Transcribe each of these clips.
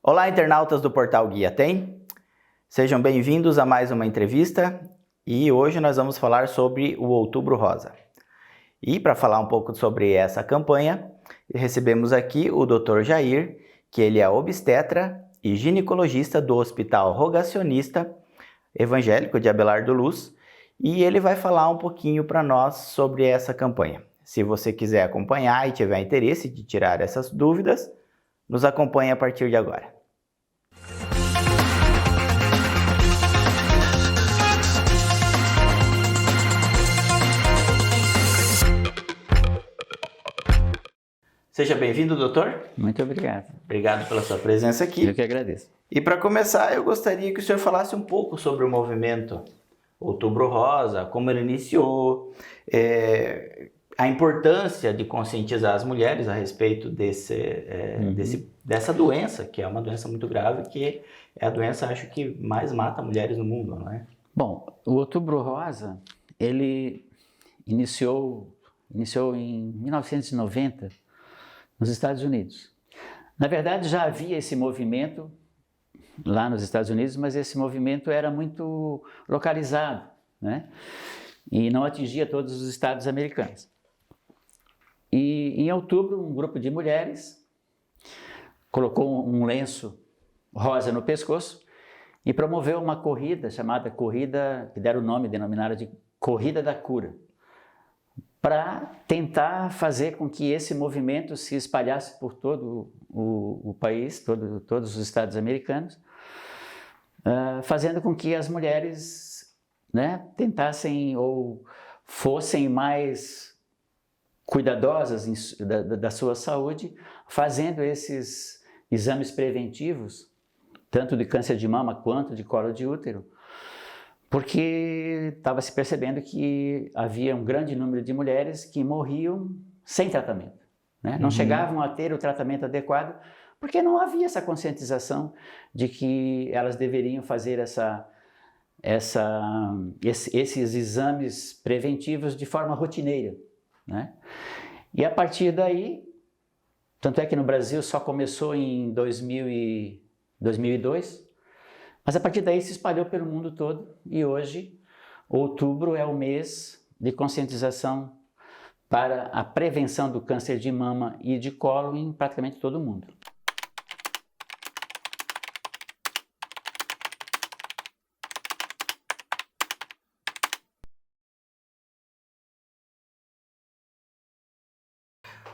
Olá, internautas do Portal Guia Tem. Sejam bem-vindos a mais uma entrevista e hoje nós vamos falar sobre o Outubro Rosa. E para falar um pouco sobre essa campanha, recebemos aqui o Dr. Jair, que ele é obstetra e ginecologista do Hospital Rogacionista Evangélico de Abelardo Luz, e ele vai falar um pouquinho para nós sobre essa campanha. Se você quiser acompanhar e tiver interesse de tirar essas dúvidas, nos acompanhe a partir de agora. Seja bem-vindo, doutor. Muito obrigado. Obrigado pela sua presença aqui. Eu que agradeço. E para começar, eu gostaria que o senhor falasse um pouco sobre o movimento Outubro Rosa, como ele iniciou, a importância de conscientizar as mulheres a respeito dessa doença, que é uma doença muito grave, que é a doença, acho que mais mata mulheres no mundo, não é? Bom, o Outubro Rosa, ele iniciou em 1990 nos Estados Unidos. Na verdade, já havia esse movimento lá nos Estados Unidos, mas esse movimento era muito localizado, né? E não atingia todos os estados americanos. E em outubro, um grupo de mulheres colocou um lenço rosa no pescoço e promoveu uma corrida chamada Corrida, que deram o nome, denominaram de Corrida da Cura, para tentar fazer com que esse movimento se espalhasse por todo o país, todos os estados americanos, fazendo com que as mulheres, né, tentassem ou fossem mais cuidadosas da sua saúde, fazendo esses exames preventivos, tanto de câncer de mama quanto de colo de útero, porque estava se percebendo que havia um grande número de mulheres que morriam sem tratamento, né? Não chegavam a ter o tratamento adequado, porque não havia essa conscientização de que elas deveriam fazer esses exames preventivos de forma rotineira, né? E a partir daí, tanto é que no Brasil só começou em 2002, mas a partir daí se espalhou pelo mundo todo e hoje, outubro é o mês de conscientização para a prevenção do câncer de mama e de colo em praticamente todo o mundo.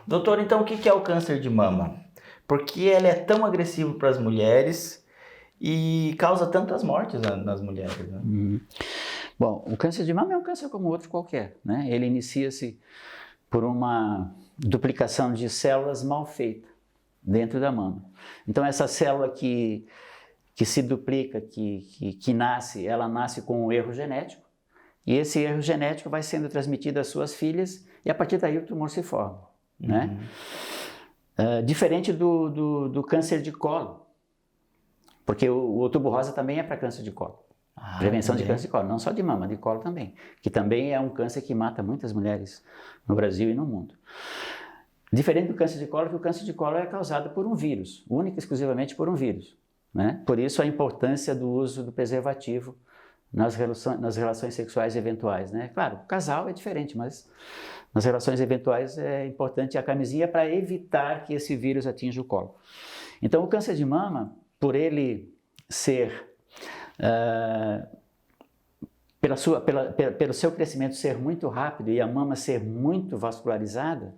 Doutor, então o que é o câncer de mama? Por que ele é tão agressivo para as mulheres e causa tantas mortes nas mulheres, né? Bom, o câncer de mama é um câncer como outro qualquer, né? Ele inicia-se por uma duplicação de células mal feita dentro da mama. Então essa célula que se duplica, que nasce, ela nasce com um erro genético, e esse erro genético vai sendo transmitido às suas filhas e a partir daí o tumor se forma, né? Diferente do câncer de colo, porque o Outubro Rosa também é para câncer de colo. Prevenção de câncer de colo, não só de mama, de colo também, que também é um câncer que mata muitas mulheres no Brasil e no mundo. Diferente do câncer de colo, que o câncer de colo é causado por um vírus, única e exclusivamente por um vírus, né? Por isso a importância do uso do preservativo nas relações sexuais eventuais, né? Claro, o casal é diferente, mas nas relações eventuais é importante a camisinha para evitar que esse vírus atinja o colo. Então o câncer de mama, por ele ser, pelo seu crescimento ser muito rápido e a mama ser muito vascularizada,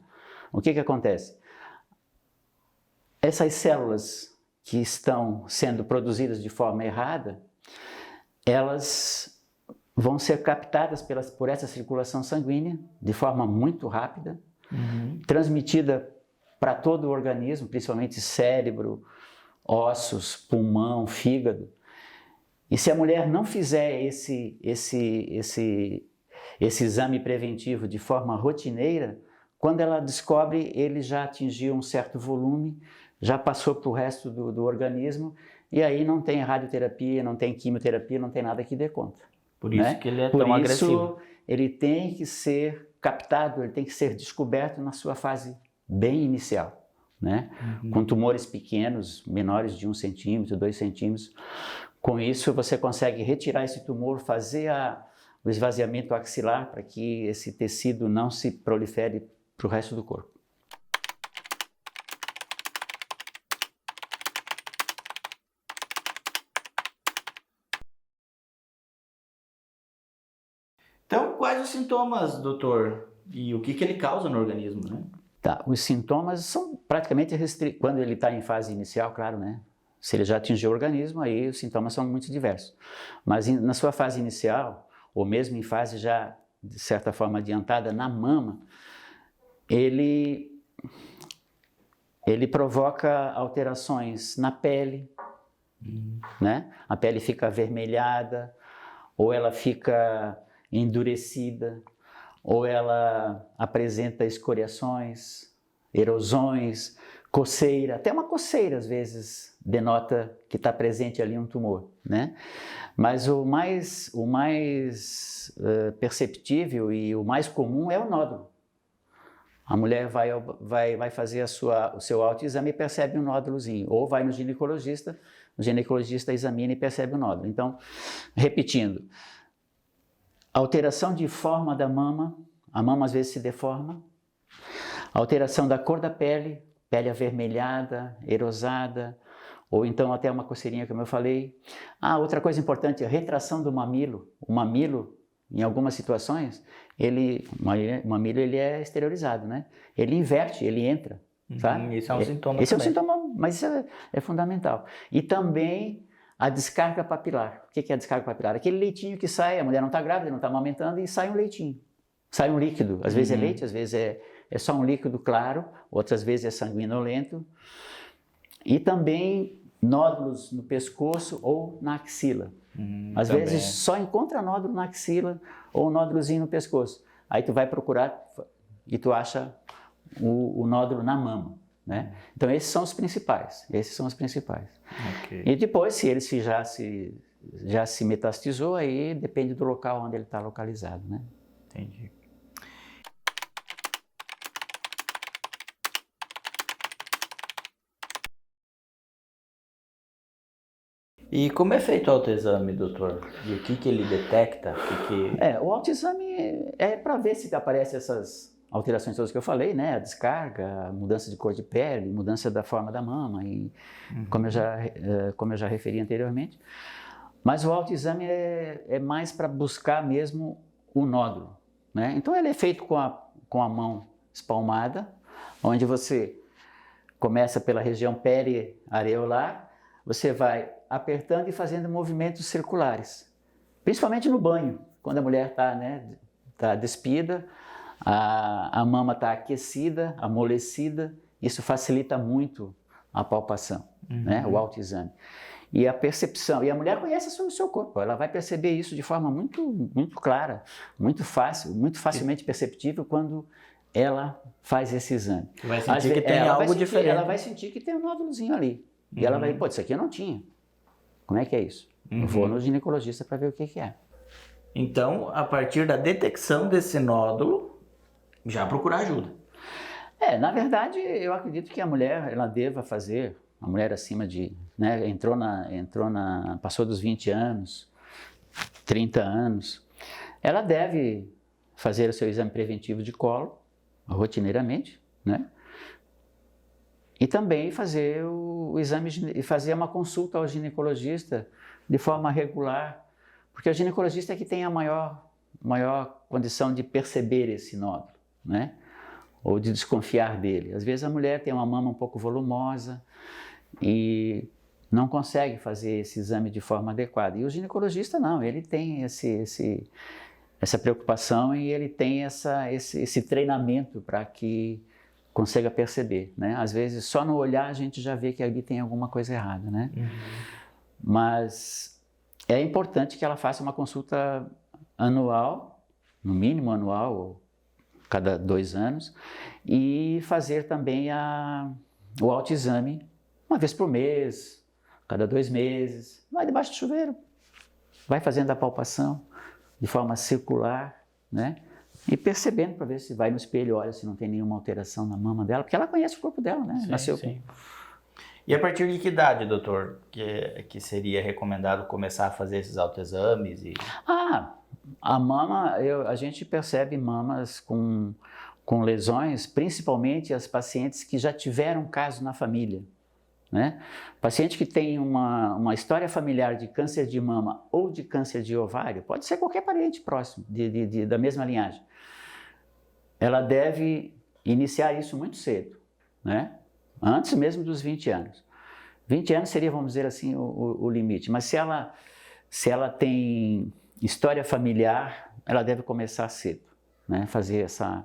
o que acontece? Essas células que estão sendo produzidas de forma errada, elas vão ser captadas por essa circulação sanguínea de forma muito rápida, transmitida para todo o organismo, principalmente cérebro, ossos, pulmão, fígado. E se a mulher não fizer esse exame preventivo de forma rotineira, quando ela descobre, ele já atingiu um certo volume, já passou para o resto do organismo, e aí não tem radioterapia, não tem quimioterapia, não tem nada que dê conta. Por isso, né, que ele é tão agressivo. Ele tem que ser captado, ele tem que ser descoberto na sua fase bem inicial, né? Com tumores pequenos, menores de 1 centímetro, 2 centímetros. Com isso, você consegue retirar esse tumor, fazer o esvaziamento axilar para que esse tecido não se prolifere para o resto do corpo. Então, quais os sintomas, doutor? E o que ele causa no organismo, né? Tá, os sintomas são praticamente restritos. Quando ele está em fase inicial, claro, né? Se ele já atingiu o organismo, aí os sintomas são muito diversos. Mas na sua fase inicial, ou mesmo em fase já, de certa forma, adiantada na mama, ele provoca alterações na pele, né? A pele fica avermelhada, ou ela fica endurecida, ou ela apresenta escoriações, erosões, coceira, até uma coceira às vezes denota que está presente ali um tumor, né? Mas o mais perceptível e o mais comum é o nódulo. A mulher vai fazer o seu autoexame e percebe um nódulozinho, ou vai no ginecologista examina e percebe o nódulo. Então, repetindo, alteração de forma da mama, a mama às vezes se deforma, alteração da cor da pele, pele avermelhada, erosada, ou então até uma coceirinha, como eu falei. Outra coisa importante, a retração do mamilo. O mamilo, em algumas situações, o mamilo ele é exteriorizado, né? Ele inverte, ele entra, sabe? Isso é um sintoma Esse também. é um sintoma, mas isso é fundamental. E também a descarga papilar. O que é a descarga papilar? Aquele leitinho que sai, a mulher não está grávida, não está amamentando e sai um leitinho. Sai um líquido. Às vezes é leite, às vezes é só um líquido claro, outras vezes é sanguinolento. E também nódulos no pescoço ou na axila. Às vezes só encontra nódulo na axila ou nódulozinho no pescoço. Aí tu vai procurar e tu acha o nódulo na mama, né? Então esses são os principais. Okay. E depois, se ele já se metastizou, aí depende do local onde ele está localizado, né? Entendi. E como é feito o autoexame, doutor? E o que ele detecta? O autoexame é para ver se aparecem essas alterações todas que eu falei, né? A descarga, a mudança de cor de pele, mudança da forma da mama, e como eu já referi anteriormente. Mas o autoexame é mais para buscar mesmo o nódulo, né? Então ele é feito com a mão espalmada, onde você começa pela região periareolar, você vai apertando e fazendo movimentos circulares, principalmente no banho, quando a mulher está despida, a mama está aquecida, amolecida, isso facilita muito a palpação, né? O autoexame. E a percepção, e a mulher conhece o seu corpo, ela vai perceber isso de forma muito, muito clara, muito fácil, muito facilmente perceptível quando ela faz esse exame. Vai sentir que tem algo diferente. Ela vai sentir que tem um nódulozinho ali. E ela vai, isso aqui eu não tinha. Como é que é isso? Eu vou no ginecologista para ver o que é. Então, a partir da detecção desse nódulo, já procurar ajuda. Na verdade, eu acredito que a mulher, ela deva fazer, a mulher acima de, né, passou dos 20 anos, 30 anos, ela deve fazer o seu exame preventivo de colo, rotineiramente, né? E também fazer o exame e fazer uma consulta ao ginecologista de forma regular, porque o ginecologista é que tem a maior condição de perceber esse nódulo, né? Ou de desconfiar dele. Às vezes a mulher tem uma mama um pouco volumosa e não consegue fazer esse exame de forma adequada. E o ginecologista não, ele tem essa preocupação e ele tem esse treinamento para que consiga perceber, né? Às vezes só no olhar a gente já vê que ali tem alguma coisa errada, né? Mas é importante que ela faça uma consulta anual, no mínimo anual, ou cada 2 anos, e fazer também o autoexame uma vez por mês, cada 2 meses, vai debaixo do chuveiro, vai fazendo a palpação de forma circular, né? e percebendo para ver se vai no espelho, olha se não tem nenhuma alteração na mama dela, porque ela conhece o corpo dela, né? Sim, Nasceu sim. E a partir de que idade, doutor, que seria recomendado começar a fazer esses autoexames? A mama, a gente percebe mamas com lesões, principalmente as pacientes que já tiveram caso na família, né? Paciente que tem uma história familiar de câncer de mama ou de câncer de ovário, pode ser qualquer parente próximo, da mesma linhagem. Ela deve iniciar isso muito cedo, né? Antes mesmo dos 20 anos. 20 anos seria, vamos dizer assim, o limite. Mas se ela tem história familiar, ela deve começar cedo, né? Fazer essa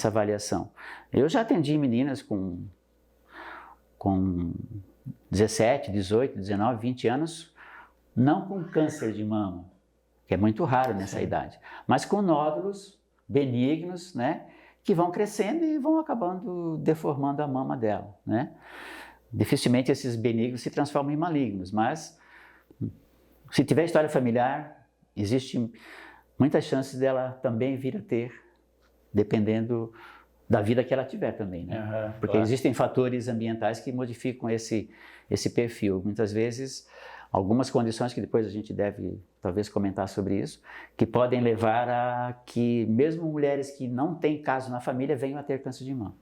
avaliação. Eu já atendi meninas com 17, 18, 19, 20 anos, não com câncer de mama, que é muito raro nessa idade, mas com nódulos benignos, né? Que vão crescendo e vão acabando deformando a mama dela, né? Dificilmente esses benignos se transformam em malignos, mas se tiver história familiar, existe muitas chances dela também vir a ter, dependendo da vida que ela tiver também, né? Porque existem fatores ambientais que modificam esse perfil. Muitas vezes, algumas condições que depois a gente deve talvez comentar sobre isso, que podem levar a que mesmo mulheres que não têm caso na família venham a ter câncer de mama.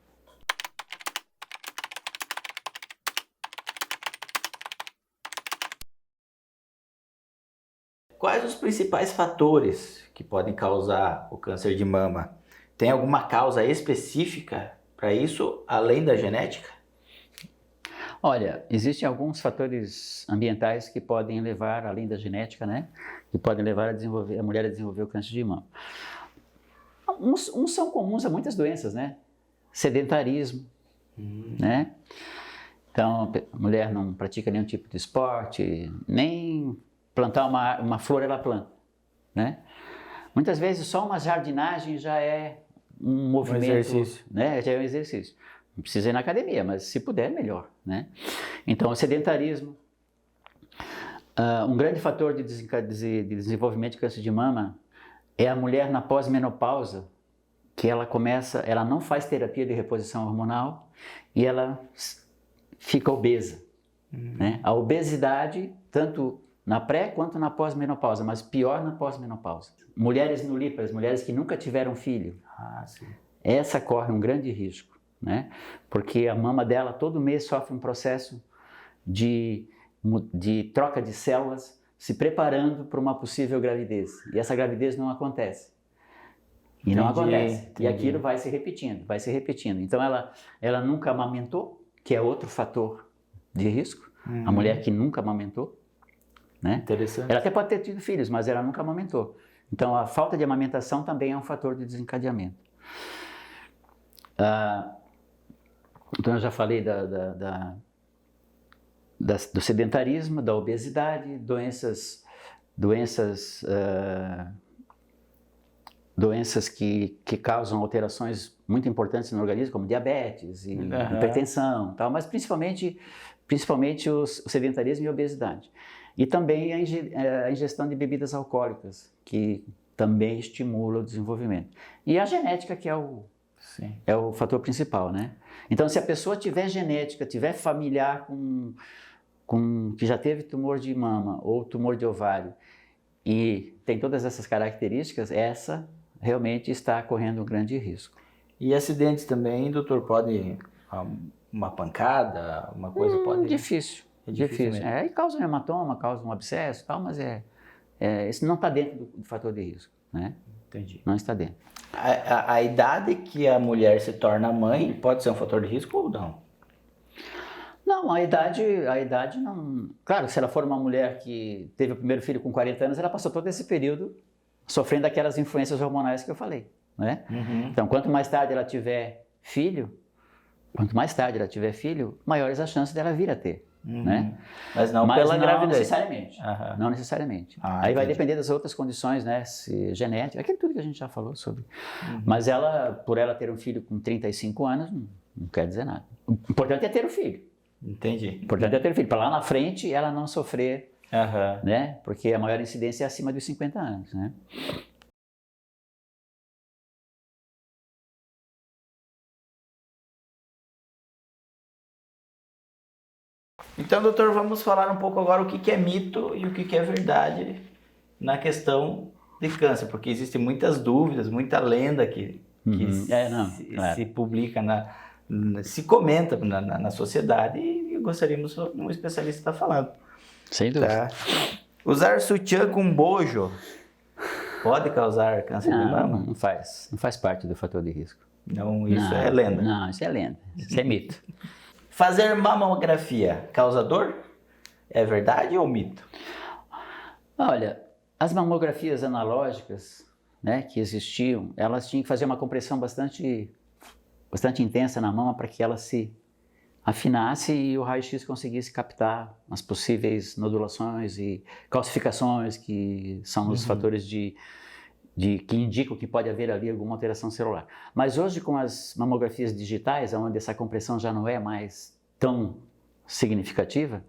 Quais os principais fatores que podem causar o câncer de mama? Tem alguma causa específica para isso, além da genética? Olha, existem alguns fatores ambientais que podem levar, além da genética, né? Que podem levar a mulher a desenvolver o câncer de mama. Uns são comuns a muitas doenças, né? Sedentarismo, né? Então, a mulher não pratica nenhum tipo de esporte, nem plantar uma flor ela planta, né? Muitas vezes só uma jardinagem já é um movimento, exercício, né? Já é um exercício. Não precisa ir na academia, mas se puder, melhor, né? Então, o sedentarismo. Um grande fator de desenvolvimento de câncer de mama é a mulher na pós-menopausa, que ela não faz terapia de reposição hormonal e ela fica obesa, né? A obesidade, tanto na pré quanto na pós-menopausa, mas pior na pós-menopausa. Mulheres nulíparas, mulheres que nunca tiveram filho, essa corre um grande risco, né? Porque a mama dela todo mês sofre um processo de troca de células, se preparando para uma possível gravidez. E essa gravidez não acontece. E não acontece. E aquilo vai se repetindo, vai se repetindo. Então ela nunca amamentou, que é outro fator de risco. A mulher que nunca amamentou, né? Interessante. Ela até pode ter tido filhos, mas ela nunca amamentou. Então a falta de amamentação também é um fator de desencadeamento. Então eu já falei do sedentarismo, da obesidade, doenças que causam alterações muito importantes no organismo, como diabetes e hipertensão, tal, mas principalmente o sedentarismo e a obesidade. E também a ingestão de bebidas alcoólicas, que também estimula o desenvolvimento. E a genética, que é o fator principal, né? Então, se a pessoa tiver genética, tiver familiar que já teve tumor de mama ou tumor de ovário e tem todas essas características, essa realmente está correndo um grande risco. E acidentes também, doutor, pode uma pancada, uma coisa pode... Difícil. É difícil. E causa um hematoma, causa um abscesso, tal, mas isso não está dentro do fator de risco, né? Entendi. Não está dentro. A idade que a mulher se torna mãe pode ser um fator de risco ou não? Não, a idade não... Claro, se ela for uma mulher que teve o primeiro filho com 40 anos, ela passou todo esse período sofrendo aquelas influências hormonais que eu falei, né? Então, quanto mais tarde ela tiver filho, maiores as chances dela vir a ter, né? Mas não pela gravidez. Necessariamente. Não necessariamente. Aí vai depender das outras condições, né? Se genética, aquilo tudo que a gente já falou sobre. Mas por ela ter um filho com 35 anos, não quer dizer nada. O importante é ter o filho. Entendi. O importante é ter filho, para lá na frente ela não sofrer, né? Porque a maior incidência é acima dos 50 anos, né? Então, doutor, vamos falar um pouco agora o que é mito e o que é verdade na questão de câncer, porque existem muitas dúvidas, muita lenda que se publica, se comenta na sociedade e gostaríamos de um especialista estar falando. Sem dúvida. Tá? Usar sutiã com bojo pode causar câncer de mama? Não faz parte do fator de risco. Não, isso é lenda. Não, isso é lenda, isso é mito. Fazer mamografia causa dor? É verdade ou mito? Olha, as mamografias analógicas, né, que existiam, elas tinham que fazer uma compressão bastante intensa na mama para que ela se afinasse e o raio-x conseguisse captar as possíveis nodulações e calcificações que são os fatores que indicam que pode haver ali alguma alteração celular. Mas hoje, com as mamografias digitais, onde essa compressão já não é mais tão significativa,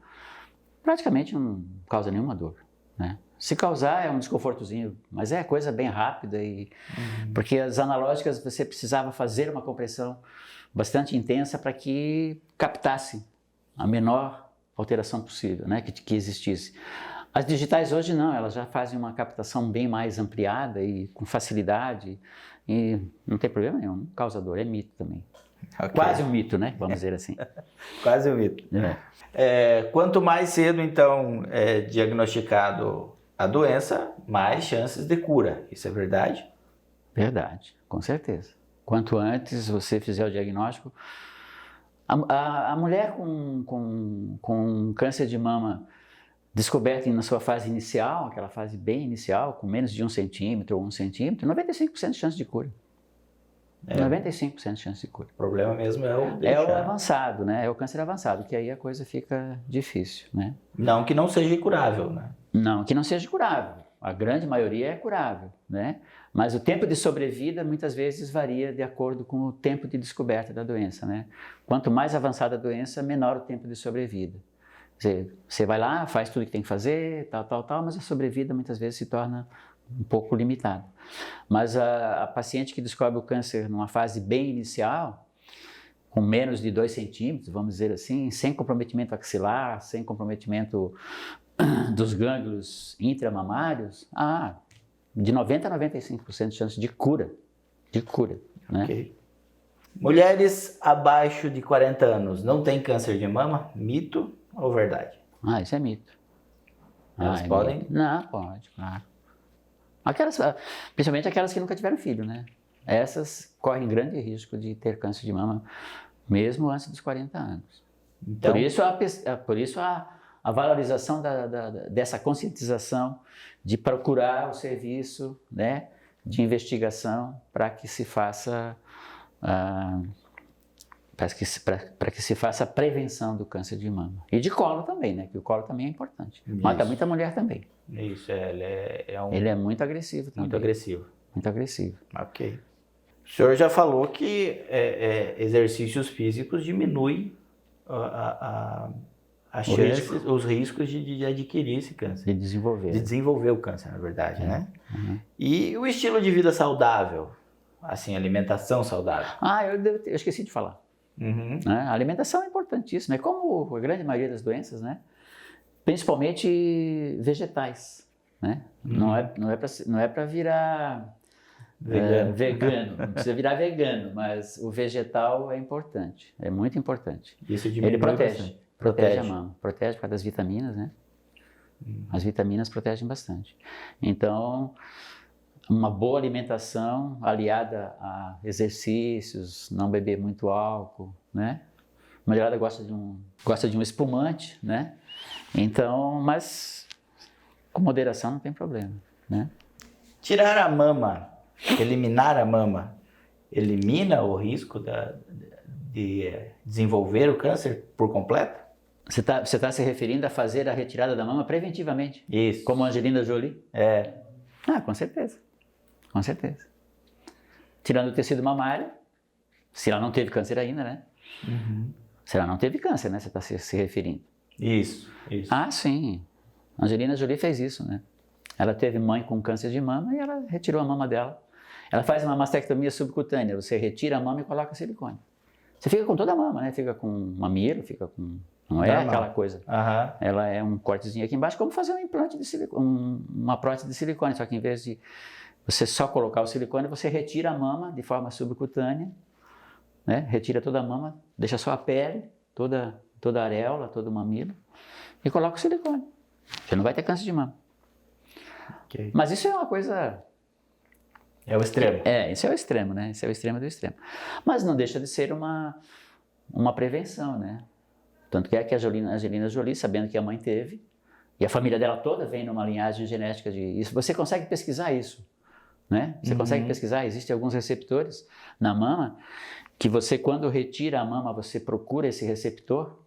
praticamente não causa nenhuma dor, né? Se causar é um desconfortozinho, mas é coisa bem rápida porque as analógicas você precisava fazer uma compressão bastante intensa para que captasse a menor alteração possível, né, que existisse. As digitais hoje não, elas já fazem uma captação bem mais ampliada e com facilidade e não tem problema nenhum, não causa dor, é mito também. Okay. Quase um mito, né, vamos dizer assim. Quase um mito. Quanto mais cedo, então, é diagnosticado a doença, mais chances de cura. Isso é verdade? Verdade, com certeza. Quanto antes você fizer o diagnóstico, a mulher com câncer de mama descoberta na sua fase inicial, aquela fase bem inicial, com menos de 1 centímetro ou 1 centímetro, 95% de chance de cura. 95% de chance de cura. O problema mesmo é o avançado, né? É o câncer avançado, que aí a coisa fica difícil, né? Não que não seja curável, né? Não que não seja curável. A grande maioria é curável, né? Mas o tempo de sobrevida muitas vezes varia de acordo com o tempo de descoberta da doença, né? Quanto mais avançada a doença, menor o tempo de sobrevida. Você vai lá, faz tudo que tem que fazer, tal, mas a sobrevida muitas vezes se torna um pouco limitada. Mas a paciente que descobre o câncer numa fase bem inicial, com menos de 2 centímetros, vamos dizer assim, sem comprometimento axilar, sem comprometimento dos gânglios intramamários, de 90% a 95% de chance de cura, né? Okay. Mulheres abaixo de 40 anos não têm câncer de mama? Mito ou verdade? Isso é mito. Elas podem? Mito. Não, pode, claro. Principalmente aquelas que nunca tiveram filho, né? Essas correm grande risco de ter câncer de mama, mesmo antes dos 40 anos. Então, por isso a valorização dessa conscientização de procurar o serviço, né, de investigação para que se faça para que se faça a prevenção do câncer de mama. E de colo também, né? Que o colo também é importante. Isso. Mata muita mulher também. Isso, ele é muito agressivo também. Muito agressivo. Muito agressivo. Ok. O senhor já falou que exercícios físicos diminuem os riscos de adquirir esse câncer. De desenvolver. De desenvolver o câncer, na verdade, né? Uhum. E o estilo de vida saudável? Assim, alimentação saudável? Eu esqueci de falar. Uhum. Né? A alimentação é importantíssima. É como a grande maioria das doenças, né? Principalmente vegetais, né? Uhum. Não é para virar vegano. Não precisa virar vegano, mas o vegetal é importante. É muito importante. Isso ele protege a mama. Protege por causa das vitaminas, né? As vitaminas protegem bastante. Então, uma boa alimentação aliada a exercícios, não beber muito álcool, né? A mulherada gosta de um espumante, né? Então, mas com moderação não tem problema, né? Tirar a mama, eliminar a mama, elimina o risco de desenvolver o câncer por completo? Você tá se referindo a fazer a retirada da mama preventivamente? Isso. Como a Angelina Jolie? Com certeza. Com certeza. Tirando o tecido mamário, se ela não teve câncer ainda, né? Uhum. Se ela não teve câncer, né? Você está se referindo. Isso. Sim. A Angelina Jolie fez isso, né? Ela teve mãe com câncer de mama e ela retirou a mama dela. Ela faz uma mastectomia subcutânea, você retira a mama e coloca silicone. Você fica com toda a mama, né? Fica com mamilo, fica com Não é aquela coisa. Aham. Ela é um cortezinho aqui embaixo, como fazer um implante de silicone, uma prótese de silicone, só que em vez de você só colocar o silicone, você retira a mama de forma subcutânea, né? Retira toda a mama, deixa só a pele, toda a areola, todo o mamilo, e coloca o silicone. Você não vai ter câncer de mama. Okay. Mas isso é uma coisa... É o extremo. Isso é o extremo, né? Isso é o extremo do extremo. Mas não deixa de ser uma prevenção, né? Tanto que é que a Angelina Jolie, sabendo que a mãe teve, e a família dela toda vem numa linhagem genética de isso. Você consegue pesquisar isso, né? Você consegue pesquisar, existem alguns receptores na mama, que você, quando retira a mama, você procura esse receptor.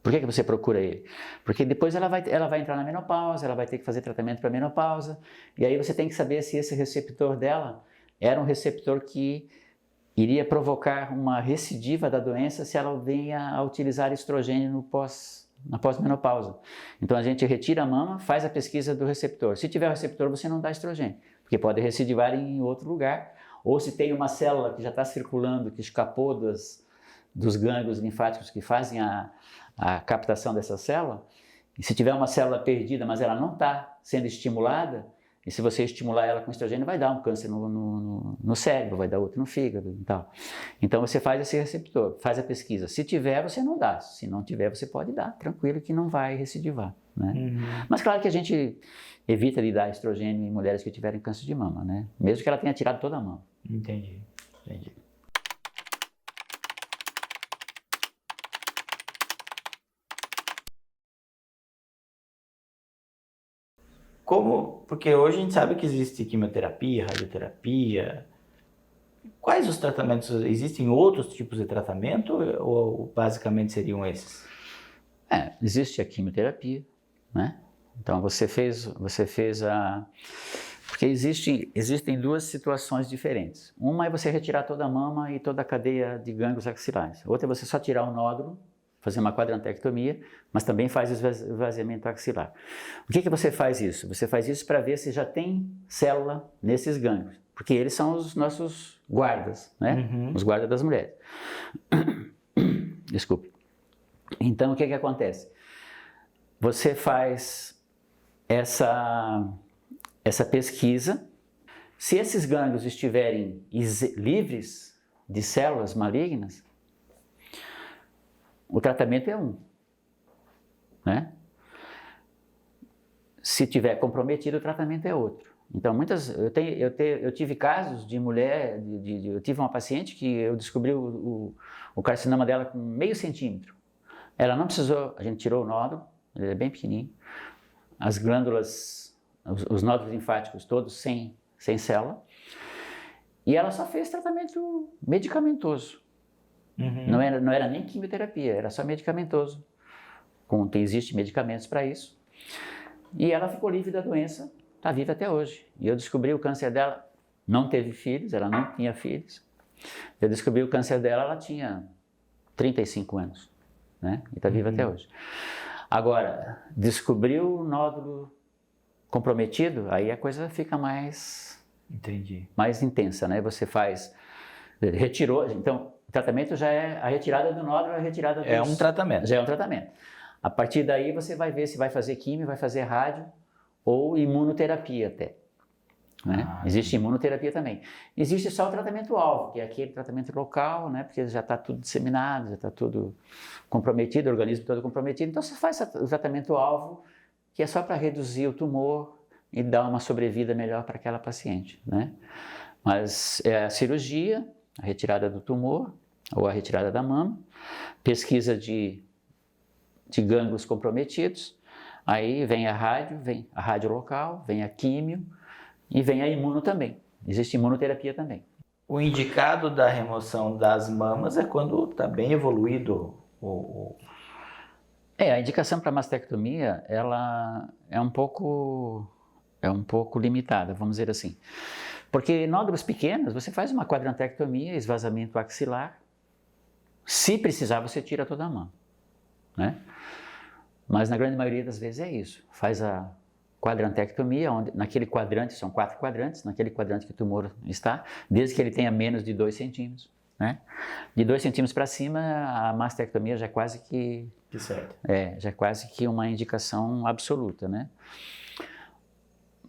Por que você procura ele? Porque depois ela vai entrar na menopausa, ela vai ter que fazer tratamento para menopausa, e aí você tem que saber se esse receptor dela era um receptor que iria provocar uma recidiva da doença se ela venha a utilizar estrogênio na pós-menopausa. Então a gente retira a mama, faz a pesquisa do receptor. Se tiver o receptor, você não dá estrogênio, porque pode recidivar em outro lugar, ou se tem uma célula que já está circulando, que escapou dos gânglios linfáticos que fazem a captação dessa célula, e se tiver uma célula perdida, mas ela não está sendo estimulada, e se você estimular ela com estrogênio, vai dar um câncer no cérebro, vai dar outro no fígado e tal. Então você faz esse receptor, faz a pesquisa. Se tiver, você não dá. Se não tiver, você pode dar, tranquilo, que não vai recidivar, né? Mas claro que a gente evita de dar estrogênio em mulheres que tiverem câncer de mama, né? Mesmo que ela tenha tirado toda a mama. Entendi. Como? Porque hoje a gente sabe que existe quimioterapia, radioterapia. Quais os tratamentos? Existem outros tipos de tratamento ou basicamente seriam esses? Existe a quimioterapia, né? Então você fez a... Porque existem duas situações diferentes. Uma é você retirar toda a mama e toda a cadeia de gânglios axilares. Outra é você só tirar o nódulo, fazer uma quadrantectomia, mas também faz esvaziamento axilar. O que você faz isso? Você faz isso para ver se já tem célula nesses gânglios, porque eles são os nossos guardas, né? Os guardas das mulheres. Desculpe. Então, o que acontece? Você faz essa pesquisa. Se esses gânglios estiverem livres de células malignas, o tratamento é né? Se tiver comprometido, o tratamento é outro. Então, eu tive casos de mulher, eu tive uma paciente que eu descobri o carcinoma dela com meio centímetro. Ela não precisou, a gente tirou o nódulo, ele é bem pequenininho, as glândulas, os nódulos linfáticos todos sem célula, e ela só fez tratamento medicamentoso. Não era nem quimioterapia, era só medicamentoso. Existem medicamentos para isso. E ela ficou livre da doença, está viva até hoje. E eu descobri o câncer dela, não teve filhos, ela não tinha filhos. Eu descobri o câncer dela, ela tinha 35 anos, né? E está viva até hoje. Agora, descobriu o nódulo comprometido, aí a coisa fica mais intensa, né? Você retirou, então o tratamento já é a retirada do nódulo, a retirada dos... É um tratamento. Já é um tratamento. A partir daí você vai ver se vai fazer químio, vai fazer rádio ou imunoterapia até. Né? Existe imunoterapia também. Existe só o tratamento-alvo, que é aquele tratamento local, né? Porque já está tudo disseminado, já está tudo comprometido, o organismo todo comprometido. Então você faz o tratamento-alvo, que é só para reduzir o tumor e dar uma sobrevida melhor para aquela paciente, né? Mas é a cirurgia, a retirada do tumor ou a retirada da mama, pesquisa de gânglios comprometidos, aí vem a rádio local, vem a químio e vem a imuno também. Existe imunoterapia também. O indicado da remoção das mamas é quando está bem evoluído a indicação para mastectomia, ela é um pouco limitada, vamos dizer assim. Porque nódulos pequenos, você faz uma quadrantectomia, esvaziamento axilar. Se precisar, você tira toda a mama, né? Mas na grande maioria das vezes é isso. Faz a quadrantectomia, onde naquele quadrante, são 4 quadrantes, naquele quadrante que o tumor está, desde que ele tenha menos de 2 centímetros, né? De 2 centímetros para cima, a mastectomia já é quase que Que certo. Já é quase que uma indicação absoluta, né?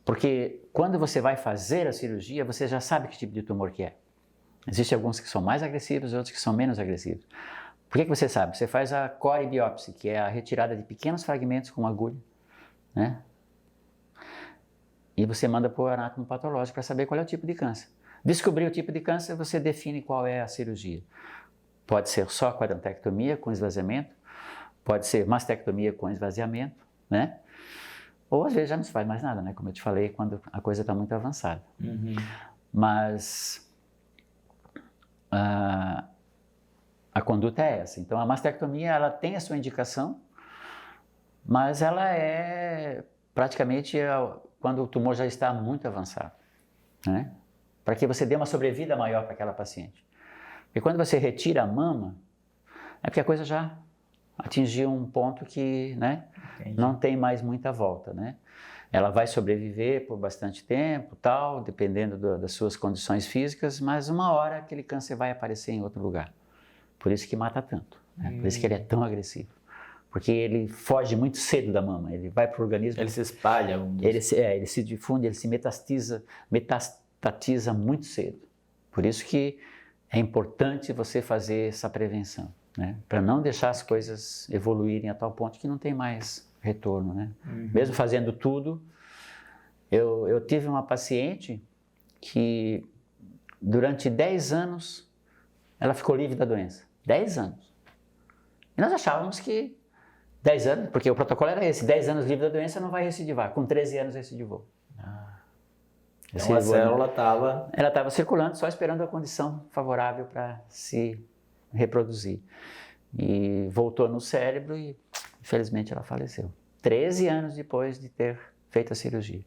Porque quando você vai fazer a cirurgia, você já sabe que tipo de tumor que é. Existem alguns que são mais agressivos e outros que são menos agressivos. Por que você sabe? Você faz a core biopsy, que é a retirada de pequenos fragmentos com uma agulha, né? E você manda para o anátomo patológico para saber qual é o tipo de câncer. Descobrir o tipo de câncer, você define qual é a cirurgia. Pode ser só quadrantectomia com esvaziamento, pode ser mastectomia com esvaziamento, né? Ou às vezes já não se faz mais nada, né? Como eu te falei, quando a coisa está muito avançada. Uhum. Mas a conduta é essa. Então a mastectomia, ela tem a sua indicação, mas ela é praticamente quando o tumor já está muito avançado, né? Para que você dê uma sobrevida maior para aquela paciente. Porque quando você retira a mama, é porque a coisa já atingiu um ponto que, né, não tem mais muita volta, né? Ela vai sobreviver por bastante tempo, tal, dependendo das suas condições físicas, mas uma hora aquele câncer vai aparecer em outro lugar. Por isso que mata tanto, né? Por isso que ele é tão agressivo. Porque ele foge muito cedo da mama, ele vai para o organismo... Ele se espalha. Ele se difunde, ele se metastatiza muito cedo. Por isso que é importante você fazer essa prevenção, né? Para não deixar as coisas evoluírem a tal ponto que não tem mais retorno, né? Uhum. Mesmo fazendo tudo, eu tive uma paciente que durante 10 anos ela ficou livre da doença. 10 anos. E nós achávamos que 10 anos, porque o protocolo era esse, 10 anos livre da doença não vai recidivar. Com 13 anos recidivou. Então a célula estava... Ela estava circulando, só esperando a condição favorável para se reproduzir. E voltou no cérebro e, infelizmente, ela faleceu. 13 anos depois de ter feito a cirurgia.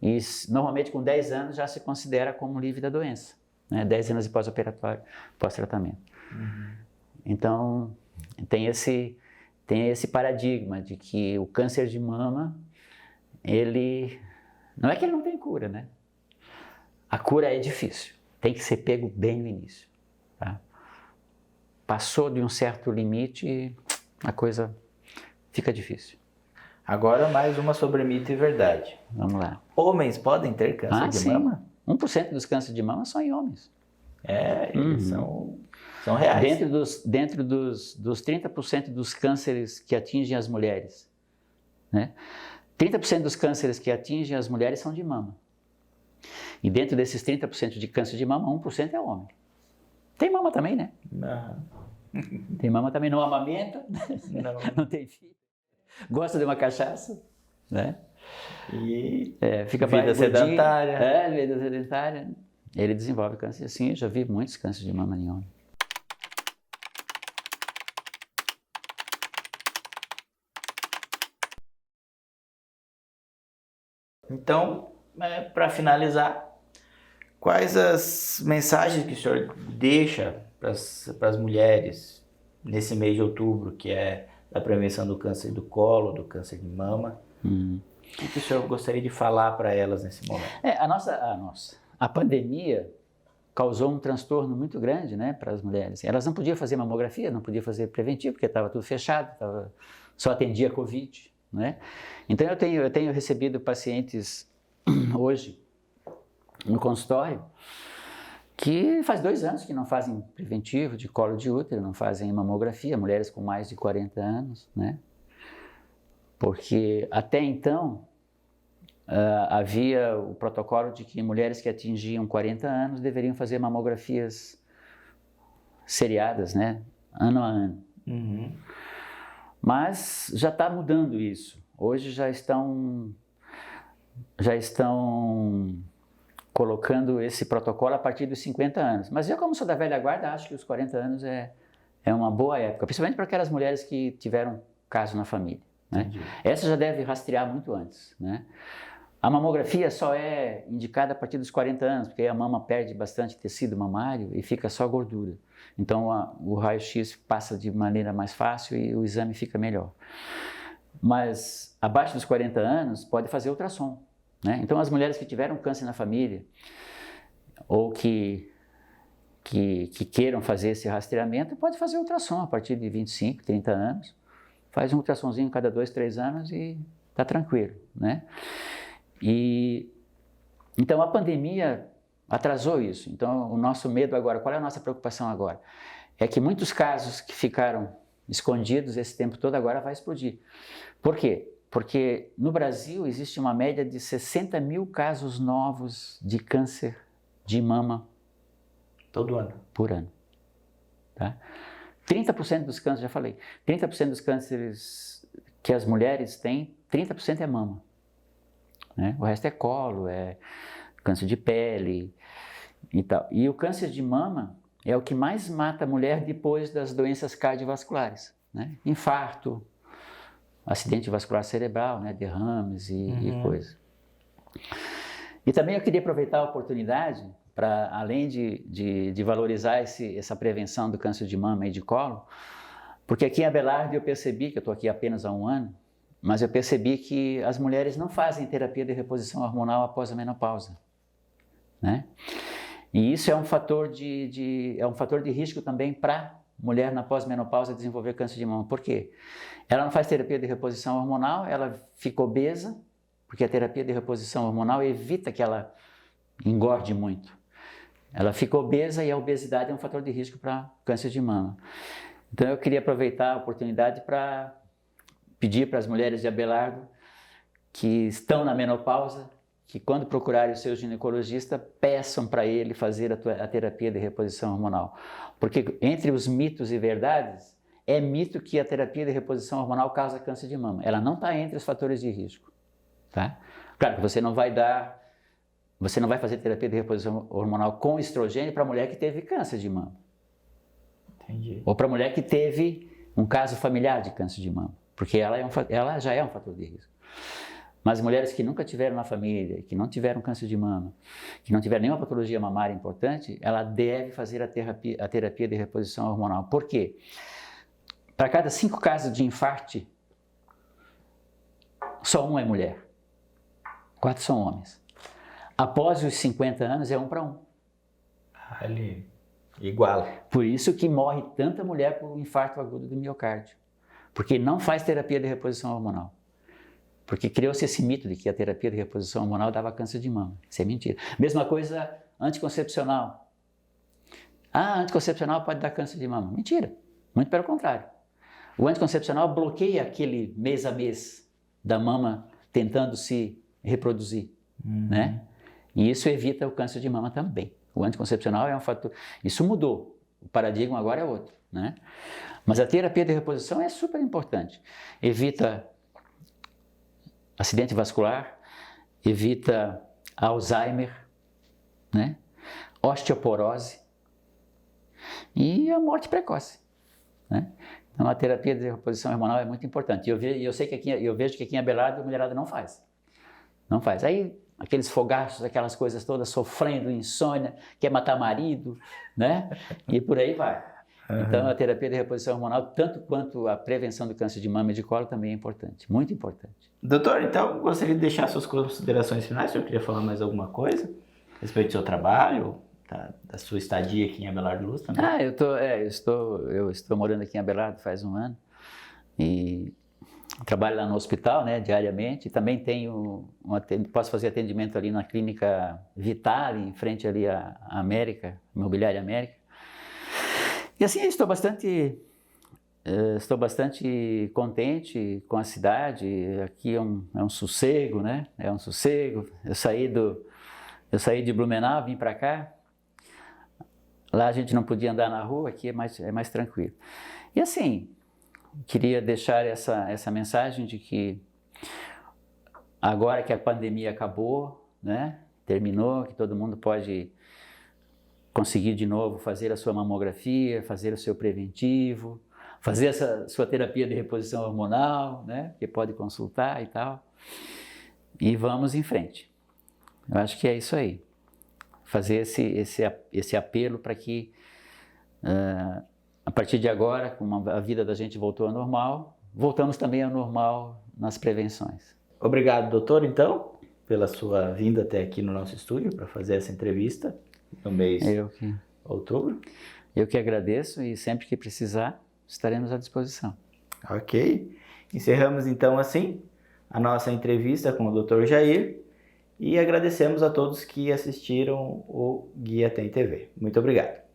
E normalmente com 10 anos já se considera como livre da doença, né? 10 anos de pós-operatório, pós-tratamento. Uhum. Então, tem esse paradigma de que o câncer de mama, ele... Não é que ele não tem cura, né? A cura é difícil, tem que ser pego bem no início, tá? Passou de um certo limite, a coisa fica difícil. Agora mais uma sobre mito e verdade. Vamos lá. Homens podem ter câncer de sim. mama? 1% dos cânceres de mama são em homens. Eles são reais. Dentro dos 30% dos cânceres que atingem as mulheres, né? 30% dos cânceres que atingem as mulheres são de mama. E dentro desses 30% de câncer de mama, 1% é homem. Tem mama também, né? Não. Tem mama também, não amamenta, não tem filho. Gosta de uma cachaça, né? E fica vida sedentária. Vida sedentária. Ele desenvolve câncer. Sim, eu já vi muitos cânceres de mama em homem. Então, para finalizar, quais as mensagens que o senhor deixa para as mulheres nesse mês de outubro, que é da prevenção do câncer do colo, do câncer de mama? O que o senhor gostaria de falar para elas nesse momento? A pandemia causou um transtorno muito grande, né, para as mulheres. Elas não podiam fazer mamografia, não podiam fazer preventivo, porque estava tudo fechado, só atendia Covid, né? Então eu tenho recebido pacientes hoje no consultório que faz 2 anos que não fazem preventivo de colo de útero, não fazem mamografia, mulheres com mais de 40 anos, né? Porque até então havia o protocolo de que mulheres que atingiam 40 anos deveriam fazer mamografias seriadas, né? Ano a ano. Uhum. Mas já está mudando isso. Hoje já estão colocando esse protocolo a partir dos 50 anos. Mas eu, como sou da velha guarda, acho que os 40 anos é uma boa época, principalmente para aquelas mulheres que tiveram caso na família, né? Essa já deve rastrear muito antes, né? A mamografia só é indicada a partir dos 40 anos, porque aí a mama perde bastante tecido mamário e fica só gordura. Então o raio-x passa de maneira mais fácil e o exame fica melhor. Mas abaixo dos 40 anos pode fazer ultrassom, né? Então as mulheres que tiveram câncer na família ou que queiram fazer esse rastreamento, pode fazer ultrassom a partir de 25, 30 anos, faz um ultrassomzinho cada 2, 3 anos e está tranquilo, né? Então a pandemia atrasou isso. Então o nosso medo agora, qual é a nossa preocupação agora? É que muitos casos que ficaram escondidos esse tempo todo agora vai explodir. Por quê? Porque no Brasil existe uma média de 60 mil casos novos de câncer de mama Todo ano. por ano. Tá? 30% dos cânceres, já falei, 30% dos cânceres que as mulheres têm, 30% é mama. Né? O resto é colo, é câncer de pele e tal. E o câncer de mama é o que mais mata a mulher depois das doenças cardiovasculares. Né? Infarto, acidente vascular cerebral, né? Derrames e coisas. E também eu queria aproveitar a oportunidade para, além de valorizar essa prevenção do câncer de mama e de colo, porque aqui em Abelardo eu percebi, que eu estou aqui apenas há 1 ano, mas eu percebi que as mulheres não fazem terapia de reposição hormonal após a menopausa. Né? E isso é um fator de risco também para mulher na pós-menopausa desenvolver câncer de mama. Por quê? Ela não faz terapia de reposição hormonal, ela fica obesa, porque a terapia de reposição hormonal evita que ela engorde muito. Ela fica obesa e a obesidade é um fator de risco para câncer de mama. Então eu queria aproveitar a oportunidade para pedir para as mulheres de Abelardo que estão na menopausa, que quando procurarem o seu ginecologista, peçam para ele fazer a terapia de reposição hormonal. Porque entre os mitos e verdades, é mito que a terapia de reposição hormonal causa câncer de mama. Ela não está entre os fatores de risco. Tá? Claro que você não vai fazer terapia de reposição hormonal com estrogênio para mulher que teve câncer de mama. Entendi. Ou para mulher que teve um caso familiar de câncer de mama, porque ela já é um fator de risco. Mas mulheres que nunca tiveram na família, que não tiveram câncer de mama, que não tiveram nenhuma patologia mamária importante, ela deve fazer a terapia de reposição hormonal. Por quê? Para cada 5 casos de infarto, só 1 é mulher. 4 são homens. Após os 50 anos é 1 para 1. Ali, igual. Por isso que morre tanta mulher por infarto agudo do miocárdio. Porque não faz terapia de reposição hormonal. Porque criou-se esse mito de que a terapia de reposição hormonal dava câncer de mama. Isso é mentira. Mesma coisa anticoncepcional. Anticoncepcional pode dar câncer de mama. Mentira. Muito pelo contrário. O anticoncepcional bloqueia aquele mês a mês da mama tentando se reproduzir. Né? E isso evita o câncer de mama também. O anticoncepcional é um fator... Isso mudou. O paradigma agora é outro. Né? Mas a terapia de reposição é super importante. Evita acidente vascular, evita Alzheimer, né? Osteoporose e a morte precoce. Né? Então a terapia de reposição hormonal é muito importante. Eu vejo que aqui em Abelardo a mulherada não faz. Não faz. Aí aqueles fogaços, aquelas coisas todas, sofrendo, insônia, quer matar marido, né? E por aí vai. Então a terapia de reposição hormonal, tanto quanto a prevenção do câncer de mama e de colo, também é importante, muito importante. Doutor, então gostaria de deixar suas considerações finais. O senhor queria falar mais alguma coisa a respeito do seu trabalho, da sua estadia aqui em Abelardo Luz também? Eu estou morando aqui em Abelardo faz 1 ano e trabalho lá no hospital, né, diariamente. Também posso fazer atendimento ali na clínica Vitale, em frente ali à América, Imobiliária América. E assim, estou bastante contente com a cidade. Aqui é um sossego, né? É um sossego. Eu saí de Blumenau, vim para cá. Lá a gente não podia andar na rua, aqui é mais tranquilo. E assim, queria deixar essa mensagem de que agora que a pandemia acabou, né? Terminou, que todo mundo pode conseguir de novo fazer a sua mamografia, fazer o seu preventivo, fazer essa sua terapia de reposição hormonal, né? Que pode consultar e tal. E vamos em frente. Eu acho que é isso aí. Fazer esse apelo para que, a partir de agora, como a vida da gente voltou ao normal, voltamos também ao normal nas prevenções. Obrigado, doutor, então, pela sua vinda até aqui no nosso estúdio para fazer essa entrevista no mês de outubro. Eu que agradeço e sempre que precisar, estaremos à disposição. Ok. Encerramos então assim a nossa entrevista com o Dr. Jair e agradecemos a todos que assistiram o Guia Tem TV. Muito obrigado.